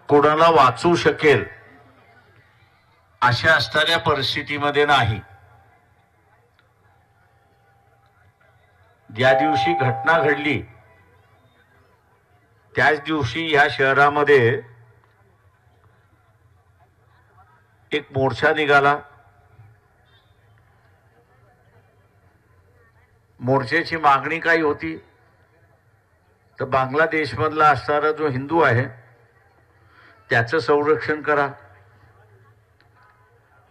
कोणाला वाचू शकेल अशा असणाऱ्या परिस्थितीमध्ये नाही. ज्या दिवशी घटना घडली त्याच दिवशी या शहरामध्ये एक मोर्चा निघाला. मोर्चाची मागणी काय होती तर बांगलादेशमधला असणारा जो हिंदू आहे त्याचं संरक्षण करा.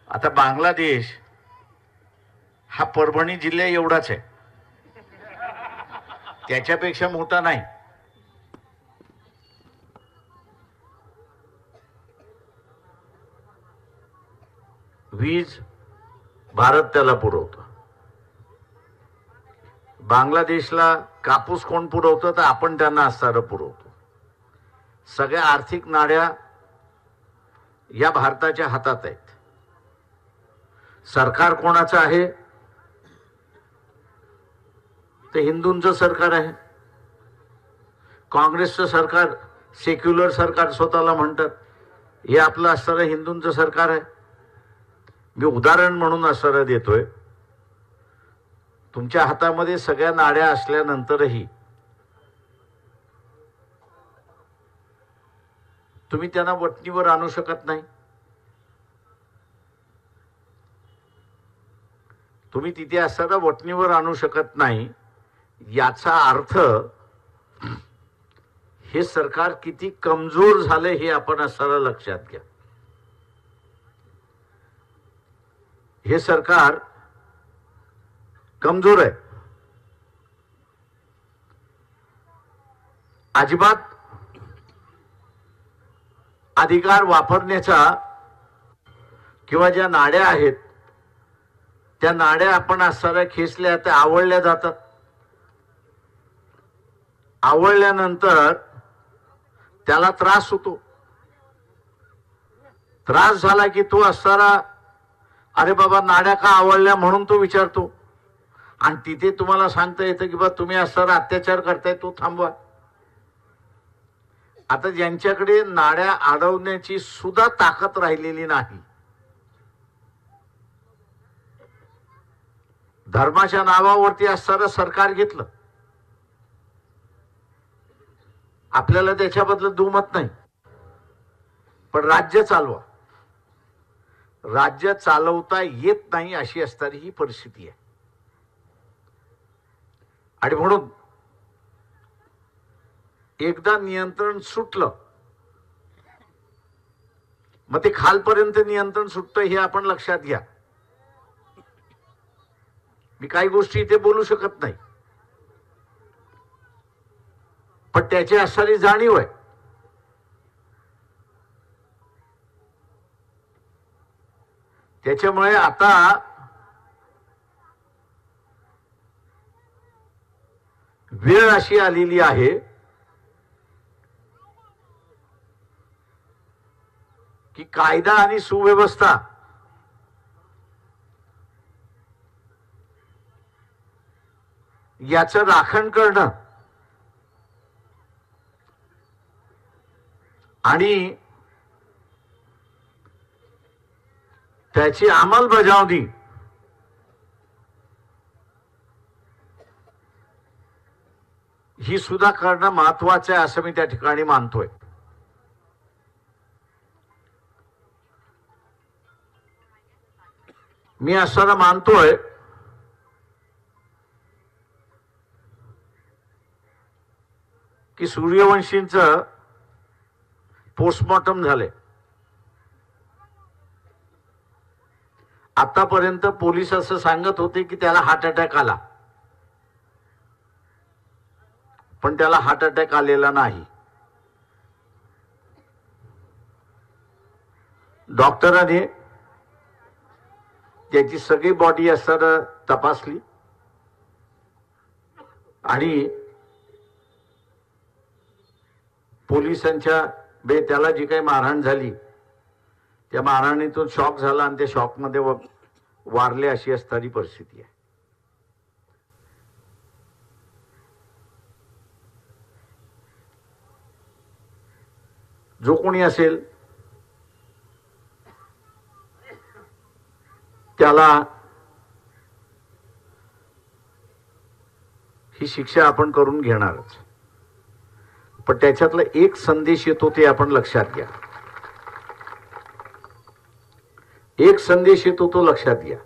आता बांगलादेश हा परभणी जिल्हा एवढाच आहे, त्याच्यापेक्षा मोठा नाही. वीज भारत त्याला पुरवतो. बांगलादेशला कापूस कोण पुरवतं तर आपण त्यांना असणारं पुरवतो. सगळ्या आर्थिक नाड्या या भारताच्या हातात आहेत. सरकार कोणाचं आहे ते हिंदूंचं सरकार आहे. काँग्रेसचं सरकार सेक्युलर सरकार स्वतःला म्हणतात, हे आपलं असणारं हिंदूंचं सरकार आहे. मी उदाहरण म्हणून असणारं देतोय. तुमच्या हातामध्ये सगळ्या नाड्या असल्यानंतरही तुम्ही त्यांना वटणीवर आणू शकत नाही. तुम्ही तिथे असताना वटणीवर आणू शकत नाही. याचा अर्थ हे सरकार किती कमजोर झाले हे आपण असताना लक्षात घ्या. हे सरकार कमजोर आहे. अजिबात अधिकार वापरण्याचा किंवा ज्या नाड्या आहेत त्या नाड्या आपण असणाऱ्या खेचल्या त्या आवळल्या जातात. आवळल्यानंतर त्याला त्रास होतो. त्रास झाला की तो असणारा अरे बाबा नाड्या का आवळल्या म्हणून तो विचारतो. आणि तिथे तुम्हाला सांगता येतं की बा तुम्ही असणारा अत्याचार करताय तो थांबवा. आता ज्यांच्याकडे नाड्या अडवण्याची सुद्धा ताकद राहिलेली नाही, धर्माच्या नावावरती असणारं सरकार घेतलं. आपल्याला त्याच्याबद्दल दुमत नाही, पण राज्य चालवा. राज्य चालवता येत नाही अशी असणारी ही परिस्थिती आहे. आणि म्हणून एकदा नियंत्रण सुटलं मग ते खालपर्यंत नियंत्रण सुटतं हे आपण लक्षात घ्या. मी काही गोष्टी इथे बोलू शकत नाही, पण त्याची असणारी जाणीव आहे. त्याच्यामुळे आता वेळ अशी आलेली आहे की कायदा आणि सुव्यवस्था याचं राखण करणं आणि त्याची अंमलबजावणी ही सुद्धा करणं महत्वाचं आहे असं मी त्या ठिकाणी मानतोय. मी असं मानतोय की सूर्यवंशींचं पोस्टमॉर्टम झाले. आतापर्यंत पोलीस असं सांगत होते की त्याला हार्ट अटॅक आला, पण त्याला हार्ट अटॅक आलेला नाही. डॉक्टरांनी त्याची सगळी बॉडी असताना तपासली आणि पोलिसांच्या त्याला जी काही मारहाण झाली त्या मारहाणीतून शॉक झाला आणि त्या शॉकमध्ये वारले अशी असणारी परिस्थिती आहे. जो कोणी असेल त्याला ही शिक्षा आपण करून घेणारच, पण त्याच्यातला एक संदेश येतो ते आपण लक्षात घ्या. एक संदेश येतो तो लक्षात घ्या.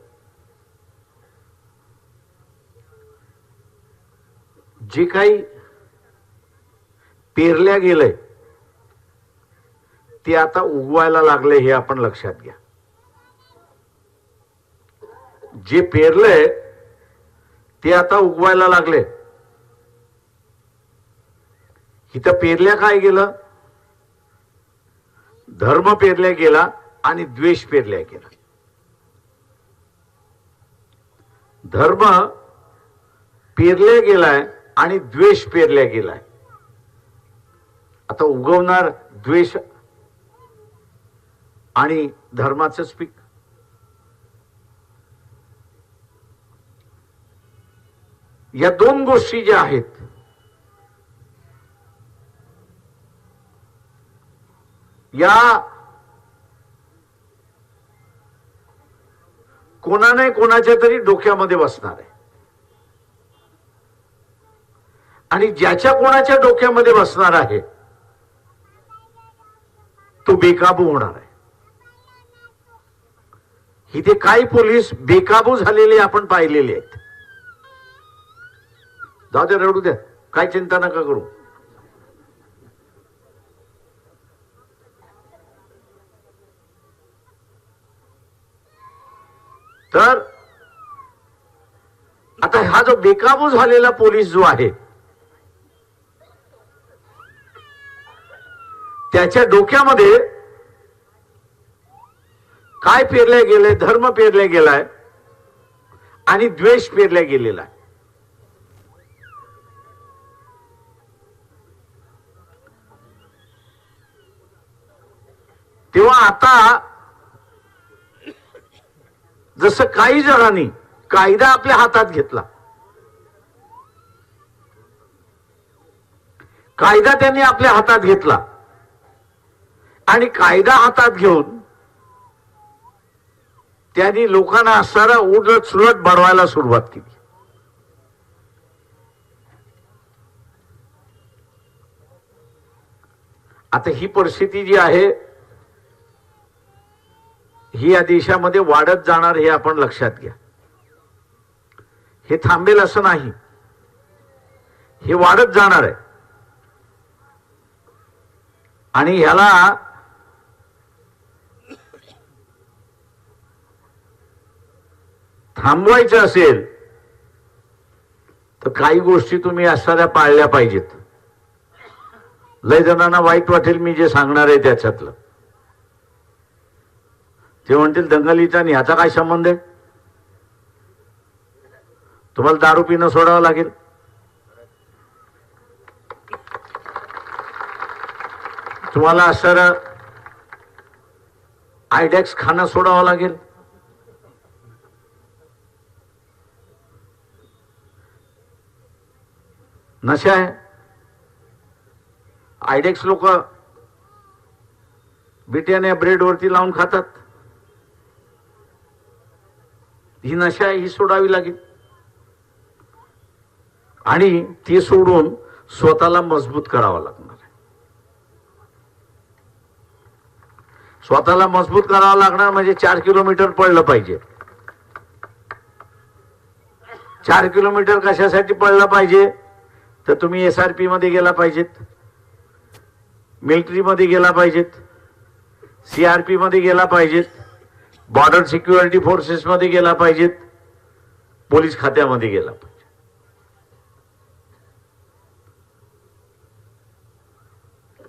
जे काही पेरल्या गेलंय ते आता उगवायला लागले हे आपण लक्षात घ्या. जे पेरलंय ते आता उगवायला लागले. इथं पेरल्या काय गेलं? धर्म पेरल्या गेला आणि द्वेष पेरल्या गेला. धर्म पेरल्या गेलाय आणि द्वेष पेरल्या गेलाय. आता उगवणार द्वेष आणि धर्माचंच पीक. या दोन गोष्टी ज्या आहेत या कोणा नाही कोणाच्या तरी डोक्यामध्ये बसणार आहे, आणि ज्याच्या कोणाच्या डोक्यामध्ये बसणार आहे तो बेकाबू होणार आहे. इथे काही पोलीस बेकाबू झालेले आपण पाहिलेले आहेत. जाऊ दे, रडू द्या, काय चिंता नका करू. तर आता हा जो बेकाबू झालेला पोलीस जो आहे त्याच्या डोक्यामध्ये काय पेरल्या गेले? धर्म पेरल्या गेलाय आणि द्वेष पेरल्या गेलेला आहे. तेव्हा आता जसं काही जणांनी कायदा आपल्या हातात घेतला, कायदा त्यांनी आपल्या हातात घेतला आणि कायदा हातात घेऊन त्यांनी लोकांना असणारा उलट सुलट बडवायला सुरुवात केली. आता ही परिस्थिती जी आहे ही या देशामध्ये वाढत जाणार हे आपण लक्षात घ्या. हे थांबेल असं नाही, हे वाढत जाणार आहे. आणि ह्याला थांबवायचं असेल तर काही गोष्टी तुम्ही असणाऱ्या पाळल्या पाहिजेत. लय जणांना वाईट वाटेल मी जे सांगणार आहे त्याच्यातलं. ते म्हणतील दंगलीचा आणि ह्याचा काय संबंध आहे? तुम्हाला दारू पिणं सोडावं लागेल, तुम्हाला असणारं आयडेक्स खाणं सोडावं लागेल, नशा आहे. आयडेक्स लोक बिट्याने ब्रेड वरती लावून खातात. ही नशा आहे, ही सोडावी लागेल. आणि ती सोडून स्वतःला मजबूत करावं लागणार आहे. स्वतःला मजबूत करावं लागणार म्हणजे 4 किलोमीटर पळलं पाहिजे. 4 किलोमीटर कशासाठी पळलं पाहिजे? तर तुम्ही SRP मध्ये गेला पाहिजेत, मिलिटरी मध्ये गेला पाहिजेत, CRP मध्ये गेला पाहिजेत, बॉर्डर सिक्युरिटी फोर्सेस मध्ये गेला पाहिजेत, पोलीस खात्यामध्ये गेला पाहिजे.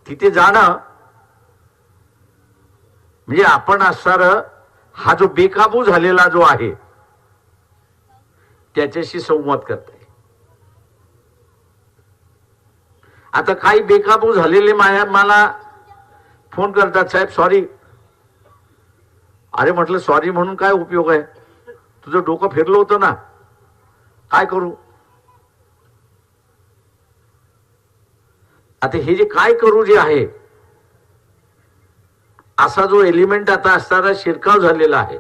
तिथे जाणं म्हणजे आपण असणारा हा जो बेकाबू झालेला जो आहे त्याच्याशी संवाद करताय. आता काही बेकाबू झालेले मला फोन करतात, साहेब सॉरी. अरे म्हटलं सॉरी म्हणून काय उपयोग आहे? तुझं डोकं फिरलं होतं ना, काय करू? आता हे जे काय करू जे आहे असा जो एलिमेंट आता असणारा शिरकाव झालेला आहे,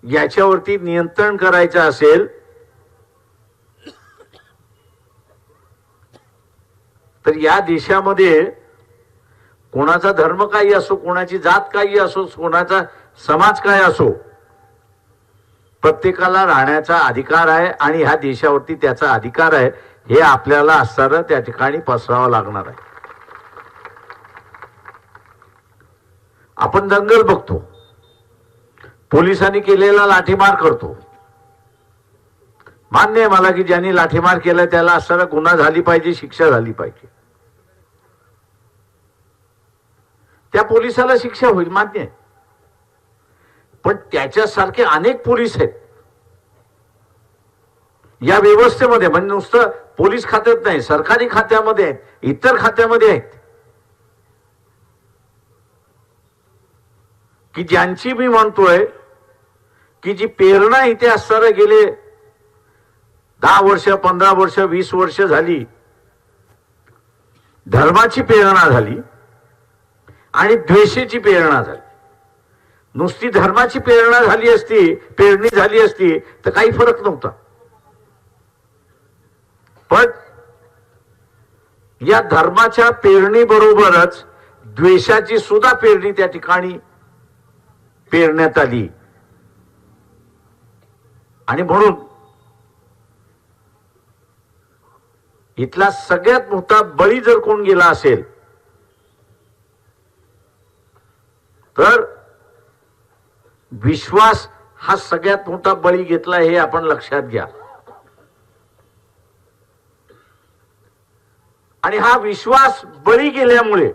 याच्यावरती नियंत्रण करायचं असेल तर या देशामध्ये कोणाचा धर्म काही असो, कोणाची जात काही असो, कोणाचा समाज काय असो, प्रत्येकाला राहण्याचा अधिकार आहे आणि ह्या देशावरती त्याचा अधिकार आहे हे आपल्याला असणारं त्या ठिकाणी पसरावं लागणार आहे. आपण दंगल बघतो, पोलिसांनी केलेला लाठीमार करतो. मान्य आहे मला की ज्यांनी लाठीमार केला त्याला असणारा गुन्हा झाली पाहिजे, शिक्षा झाली पाहिजे, त्या पोलिसाला शिक्षा होईल, मान्य आहे. पण त्याच्यासारखे अनेक पोलीस आहेत या व्यवस्थेमध्ये, म्हणजे नुसतं पोलीस खात्यात नाही, सरकारी खात्यामध्ये आहेत, इतर खात्यामध्ये आहेत, की ज्यांची मी म्हणतोय की जी प्रेरणा इथे असणारे गेले 10 वर्ष, 15 वर्ष, 20 वर्ष झाली, धर्माची प्रेरणा झाली आणि द्वेषाची प्रेरणा झाली. नुसती धर्माची प्रेरणा झाली असती, पेरणी झाली असती तर काही फरक नव्हता. पण या धर्माच्या पेरणी बरोबरच द्वेषाची सुद्धा पेरणी त्या ठिकाणी पेरण्यात आली. आणि म्हणून इथला सगळ्यात मोठा बळी जर कोण गेला असेल तर विश्वास हा सगळ्यात मोठा बळी घेतला, हे आपण लक्षात घ्या. आणि हा विश्वास बळी गेल्यामुळे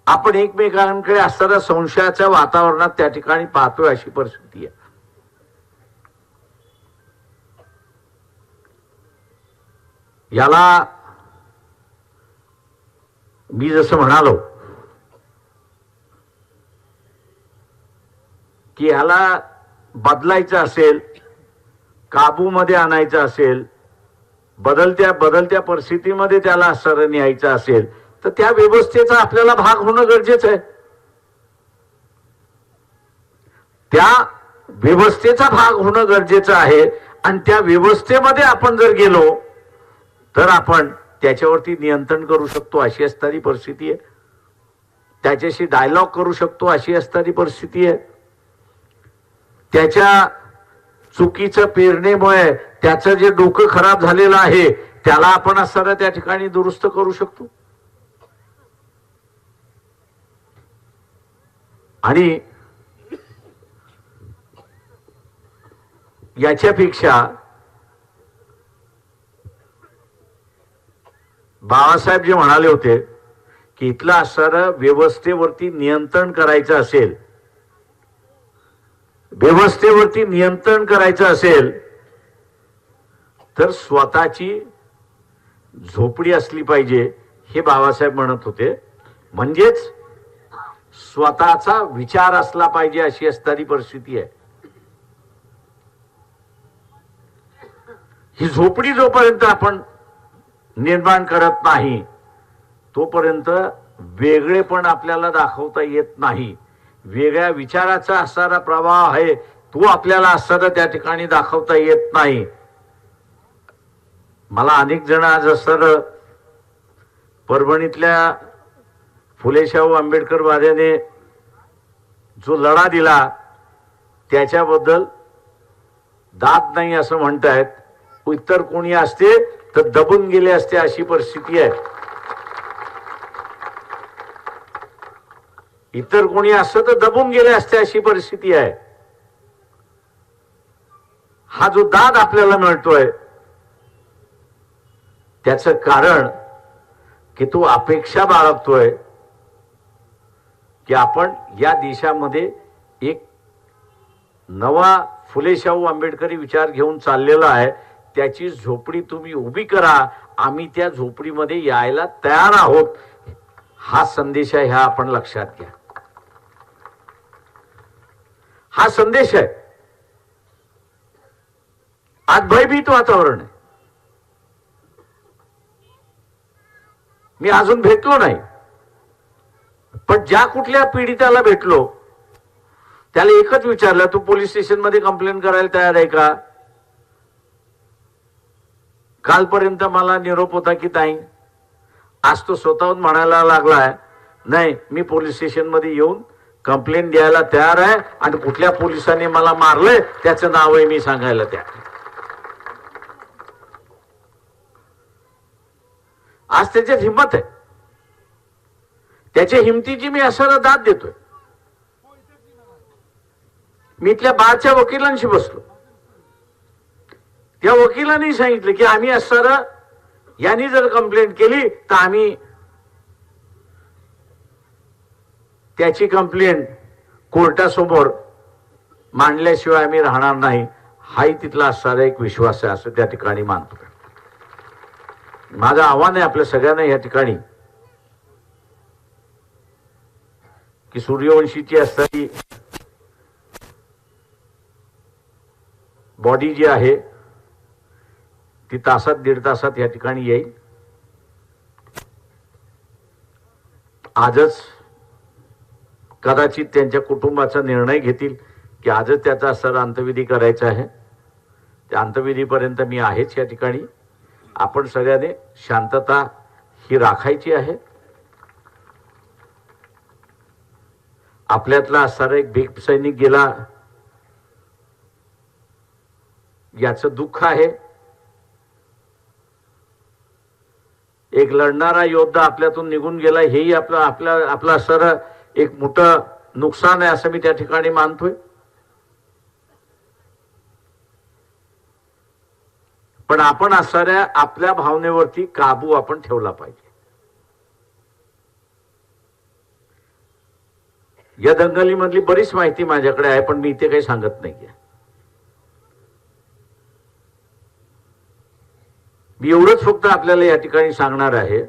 आपण एकमेकांकडे असणाऱ्या संशयाच्या वातावरणात त्या ठिकाणी पाहतोय, अशी परिस्थिती आहे. याला मी जसं म्हणालो की ह्याला बदलायचं असेल, काबूमध्ये आणायचं असेल, बदलत्या परिस्थितीमध्ये त्याला असर न्यायचं असेल तर त्या व्यवस्थेचा आपल्याला भाग होणं गरजेचं आहे. त्या व्यवस्थेचा भाग होणं गरजेचं आहे आणि त्या व्यवस्थेमध्ये आपण जर गेलो तर आपण त्याच्यावरती नियंत्रण करू शकतो, अशी असणारी परिस्थिती आहे. त्याच्याशी डायलॉग करू शकतो, अशी असणारी परिस्थिती आहे. त्याच्या चुकीचं पेरणीमुळे त्याचं जे डोकं खराब झालेलं आहे त्याला आपण असणारा त्या ठिकाणी दुरुस्त करू शकतो. आणि याच्यापेक्षा बाळासाहेब जे म्हणाले होते की इथलं असणारं व्यवस्थेवरती नियंत्रण करायचं असेल, व्यवस्थेवरती नियंत्रण करायचं असेल तर स्वतःची झोपडी असली पाहिजे, हे बाबासाहेब म्हणत होते. म्हणजेच स्वतःचा विचार असला पाहिजे, अशी असणारी परिस्थिती आहे. ही झोपडी जोपर्यंत आपण निर्माण करत नाही तोपर्यंत वेगळेपण आपल्याला दाखवता येत नाही. वेगळ्या विचाराचा असणारा प्रवाह आहे तो आपल्याला असणारा त्या ठिकाणी दाखवता येत नाही. मला अनेक जण आज असणारं परभणीतल्या फुले शाहू आंबेडकर वाद्याने जो लढा दिला त्याच्याबद्दल दाद नाही असं म्हणतायत. इतर कोणी असते तर दबून गेले असते, अशी परिस्थिती आहे. इतर कोणी असतं तर दबून गेले असते, अशी परिस्थिती आहे. हा जो दाद आपल्याला मिळतोय त्याचं कारण की तो अपेक्षा बाळगतोय की आपण या देशामध्ये एक नवा फुले शाहू आंबेडकरी विचार घेऊन चाललेला आहे. त्याची झोपडी तुम्ही उभी करा, आम्ही त्या झोपडीमध्ये यायला तयार आहोत, हा संदेश आहे. हा आपण लक्षात घ्या, हा संदेश आहे. आज भयभीत वातावरण आहे. मी अजून भेटलो नाही, पण ज्या कुठल्या पीडिताला भेटलो त्याला एकच विचारलं, तू पोलीस स्टेशन मध्ये कंप्लेंट करायला तयार आहे का? कालपर्यंत मला निरोप होता की नाही, आज तो स्वतःहून म्हणायला लागलाय नाही मी पोलीस स्टेशन मध्ये येऊन कंप्लेंट द्यायला तयार आहे आणि कुठल्या पोलिसांनी मला मारलंय त्याचं नाव आहे मी सांगायला तयार. आज त्याच्यात हिंमत आहे, त्याच्या हिमतीची मी असं दाद देतोय. मी इथल्या बारच्या वकिलांशी बसलो, त्या वकिलांनी सांगितलं की आम्ही असं यांनी जर कंप्लेंट केली तर आम्ही त्याची कंप्लेंट कोर्टासमोर मांडल्याशिवाय आम्ही राहणार नाही. हाही तिथला असणारा एक विश्वास आहे असं त्या ठिकाणी मानतो. माझं आव्हान आहे आपल्या सगळ्यांना या ठिकाणी की सूर्यवंशीची असणारी बॉडी जी आहे ती तासात दीड तासात या ठिकाणी येईल. आजच कदाचित त्यांच्या कुटुंबाचा निर्णय घेतील की आजच त्याचा सर अंत्यविधी करायचा आहे. त्या अंत्यविधीपर्यंत मी आहेच या ठिकाणी. आपण सगळ्यांनी शांतता ही राखायची आहे. आपल्यातला असणारा एक भीक सैनिक गेला याचं दुःख आहे. एक लढणारा योद्धा आपल्यातून निघून गेला हेही आपलं असणारं एक मोठं नुकसान आहे असं मी त्या ठिकाणी मानतोय. पण आपण असणाऱ्या आपल्या भावनेवरती काबू आपण ठेवला पाहिजे. या दंगलीमधली बरीच माहिती माझ्याकडे आहे पण मी इथे काही सांगत नाहीये. मी एवढंच फक्त आपल्याला या ठिकाणी सांगणार आहे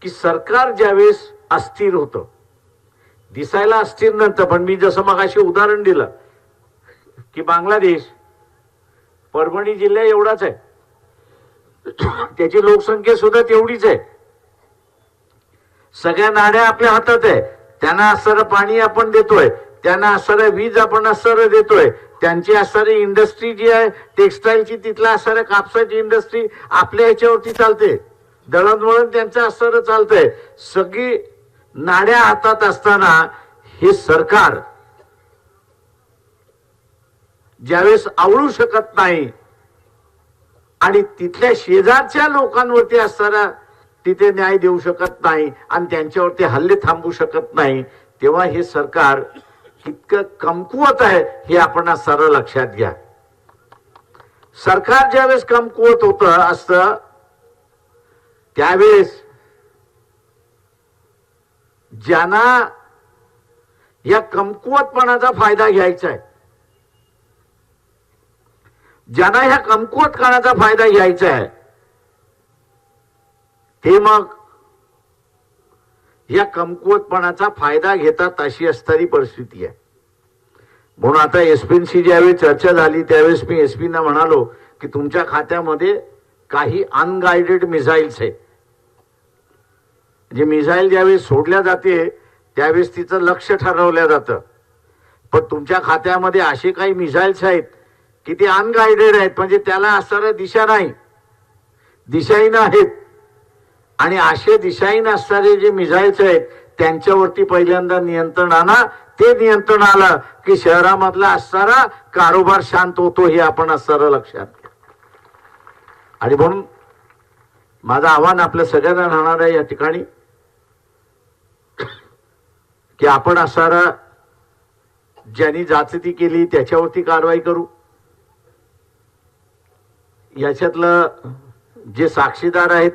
की सरकार ज्यावेळेस अस्थिर होतं, दिसायला अस्थिर नव्हतं, पण मी जसं मगाशी उदाहरण दिलं की बांगलादेश परभणी जिल्हा एवढाच आहे, त्याची लोकसंख्या सुद्धा तेवढीच आहे, सगळ्या नाड्या आपल्या हातात आहे, त्यांना असणारं पाणी आपण देतोय, त्यांना असणारं वीज आपण असणारं देतोय, त्यांची असणारी इंडस्ट्री जी आहे टेक्सटाईलची तिथला असणाऱ्या कापसाची इंडस्ट्री आपल्या ह्याच्यावरती चालते, दळणवळण त्यांचं असणारं चालतंय, सगळी नाड्या हातात असताना हे सरकार ज्यावेळेस आवळू शकत नाही आणि तिथल्या शेजारच्या लोकांवरती असणारा तिथे न्याय देऊ शकत नाही आणि त्यांच्यावरती हल्ले थांबवू शकत नाही, तेव्हा हे सरकार इतकं कमकुवत आहे हे आपण सरळ लक्षात घ्या. सरकार ज्यावेळेस कमकुवत होतं असतं त्यावेळेस ज्यांना या कमकुवतपणाचा फायदा घ्यायचा आहे, ज्यांना ह्या कमकुवतपणाचा फायदा घ्यायचा आहे ते मग या कमकुवतपणाचा फायदा घेतात अशी असणारी परिस्थिती आहे. म्हणून आता एसपींशी ज्यावेळी चर्चा झाली त्यावेळेस मी एसपींना म्हणालो की तुमच्या खात्यामध्ये काही अनगाइडेड मिसाईल्स आहेत, जे मिसाईल ज्यावेळेस सोडल्या जाते त्यावेळेस तिचं लक्ष ठरवलं जातं, पण तुमच्या खात्यामध्ये असे काही मिसाईल्स आहेत की ते अनगाइडेड आहेत, म्हणजे त्याला असणाऱ्या दिशा नाही, दिशाहीन आहेत, आणि असे दिशाहीन असणारे जे मिसाईल्स आहेत त्यांच्यावरती पहिल्यांदा नियंत्रण आणा. ते नियंत्रण आलं की शहरामधला असणारा कारोबार शांत होतो हे आपण असणारं लक्षात घ्या. आणि म्हणून माझं आव्हान आपल्या सगळ्यांना राहणार आहे या ठिकाणी की आपण असणारा ज्यांनी जाचती केली त्याच्यावरती कारवाई करू. याच्यातलं जे साक्षीदार आहेत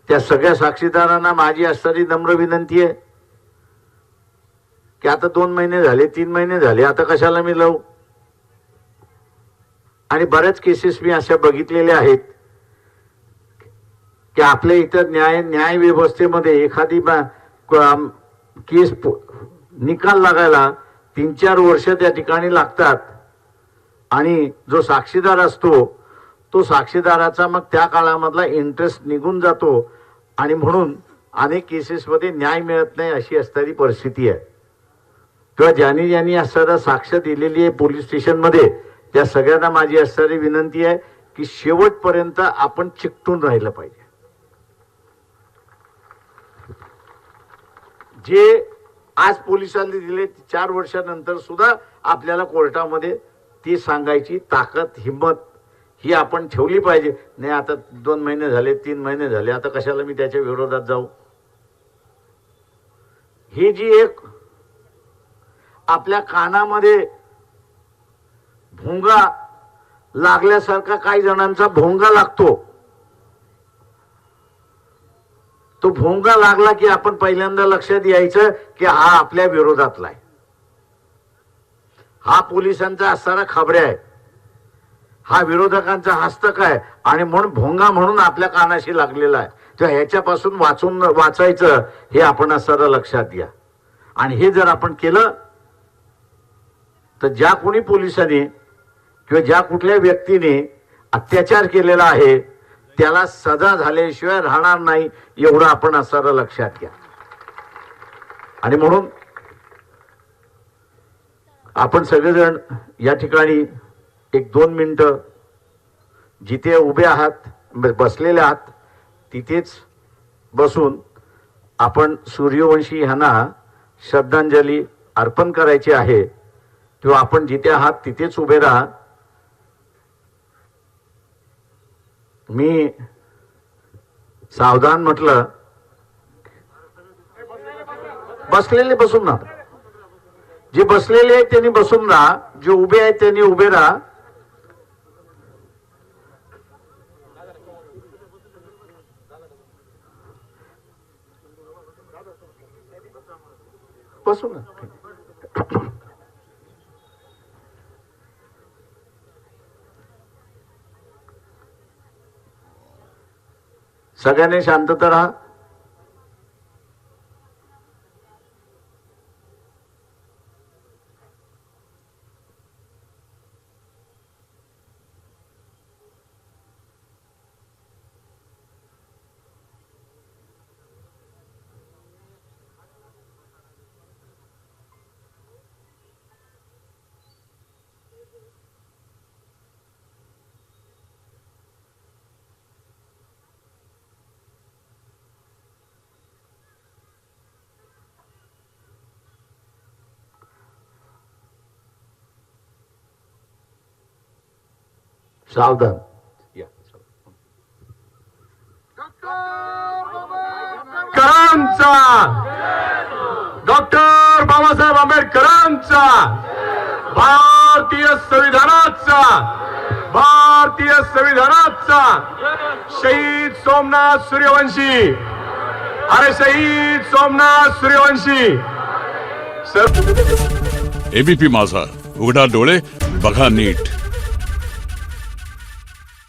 त्या सगळ्या साक्षीदारांना माझी असणारी नम्र विनंती आहे की आता 2 महिने झाले, 3 महिने झाले, आता कशाला मी लावू. आणि बऱ्याच केसेस मी अशा बघितलेल्या आहेत की आपल्या इतर न्याय व्यवस्थेमध्ये एखादी केस निकाल लागायला 3-4 वर्ष त्या ठिकाणी लागतात आणि जो साक्षीदार असतो तो साक्षीदाराचा मग त्या काळामधला इंटरेस्ट निघून जातो आणि म्हणून अनेक केसेसमध्ये न्याय मिळत नाही अशी असणारी परिस्थिती आहे. किंवा ज्यांनी ज्यांनी असणारा साक्ष दिलेली आहे पोलीस स्टेशनमध्ये त्या सगळ्यांना माझी असणारी विनंती आहे की शेवटपर्यंत आपण चिकटून राहिलं पाहिजे. जे आज पोलिसांनी दिले 4 वर्षानंतर सुद्धा आपल्याला कोर्टामध्ये ती सांगायची ताकद हिंमत ही आपण ठेवली पाहिजे. नाही आता 2 महिने झाले 3 महिने झाले आता कशाला मी त्याच्या विरोधात जाऊ. ही जी एक आपल्या कानामध्ये भोंगा लागल्यासारखा काही जणांचा भोंगा लागतो. तो भोंगा लागला की आपण पहिल्यांदा लक्षात यायचं की हा आपल्या विरोधातला आहे, हा पोलिसांचा असणारा खबऱ्या आहे, हा विरोधकांचा हस्तक आहे आणि म्हणून भोंगा म्हणून आपल्या कानाशी लागलेला आहे. तर ह्याच्यापासून वाचायचं हे आपण असणारा लक्षात घ्या. आणि हे जर आपण केलं तर ज्या कोणी पोलिसांनी किंवा ज्या कुठल्या व्यक्तीने अत्याचार केलेला आहे त्याला सजा झाल्याशिवाय राहणार नाही एवढं आपण असणारा लक्षात घ्या. आणि म्हणून आपण सगळेजण या ठिकाणी 1-2 मिनिटं जिथे उभे आहात बसलेले आहात तिथेच बसून आपण सूर्यवंशी यांना श्रद्धांजली अर्पण करायची आहे. किंवा आपण जिथे आहात तिथेच उभे राहा. मी सावधान म्हटलं बसलेले बसून ना, जे बसलेले आहेत त्यांनी बसून राहा, जे उभे आहेत त्यांनी उभे राहा. बसून ना. सगळ्यांनी शांतता राहा. सावधान. करांचा डॉक्टर बाबासाहेब आंबेडकरांचा भारतीय संविधानाचा शहीद सोमनाथ सूर्यवंशी. अरे शहीद सोमनाथ सूर्यवंशी. एबीपी माझा, उघडा डोळे बघा नीट.